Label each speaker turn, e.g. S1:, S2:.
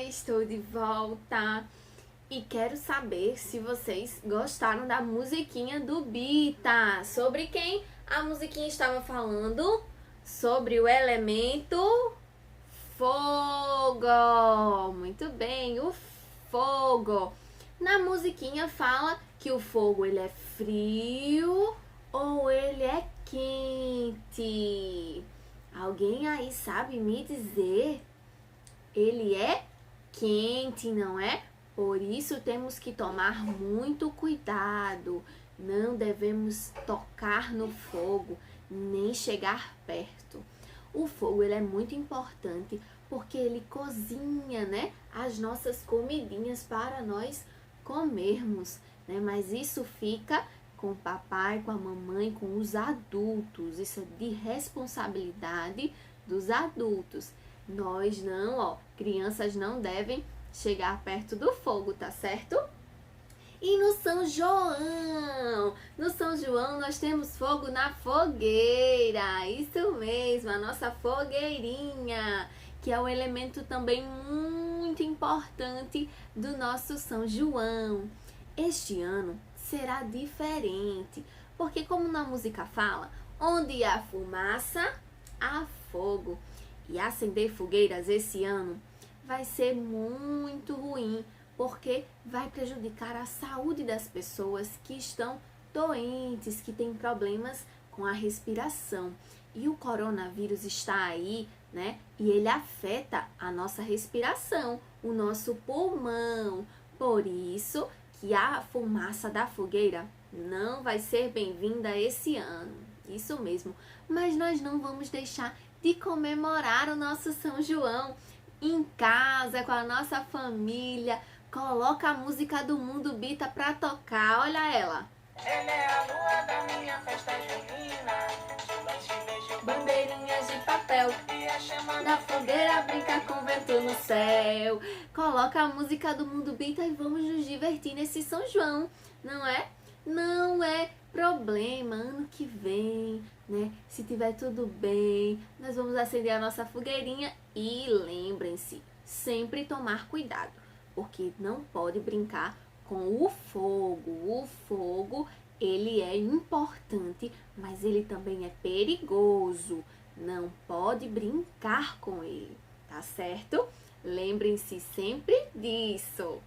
S1: estou de volta e quero saber se vocês gostaram da musiquinha do Bita. Sobre quem a musiquinha estava falando? Sobre o elemento fogo. Muito bem, o fogo. Na musiquinha fala que o fogo ele é frio ou ele é quente. Alguém aí sabe me dizer? Ele é quente, não é? Por isso temos que tomar muito cuidado. Não devemos tocar no fogo, nem chegar perto. O fogo ele é muito importante porque ele cozinha, né, as nossas comidinhas para nós comermos, né? Mas isso fica com o papai, com a mamãe, com os adultos. Isso é de responsabilidade dos adultos. Nós não, ó, crianças não devem chegar perto do fogo, tá certo? E no São João? No São João nós temos fogo na fogueira, isso mesmo, a nossa fogueirinha, que é um elemento também muito importante do nosso São João. Este ano será diferente, porque como na música fala, onde há fumaça, há fogo. E acender fogueiras esse ano vai ser muito ruim, porque vai prejudicar a saúde das pessoas que estão doentes, que têm problemas com a respiração. E o coronavírus está aí, né? E ele afeta a nossa respiração, o nosso pulmão. Por isso que a fumaça da fogueira não vai ser bem-vinda esse ano. Isso mesmo. Mas nós não vamos deixar de comemorar o nosso São João em casa, com a nossa família. Coloca a música do Mundo Bita pra tocar, olha ela.
S2: Ele é a lua da minha festa junina,
S1: Bandeirinhas de papel
S2: e a chama
S1: na fogueira brinca com vento no céu. Coloca a música do Mundo Bita e vamos nos divertir nesse São João, não é? Não é problema, ano que vem, né? Se tiver tudo bem, nós vamos acender a nossa fogueirinha e lembrem-se, sempre tomar cuidado, porque não pode brincar com o fogo. O fogo, ele é importante, mas ele também é perigoso. Não pode brincar com ele, tá certo? Lembrem-se sempre disso.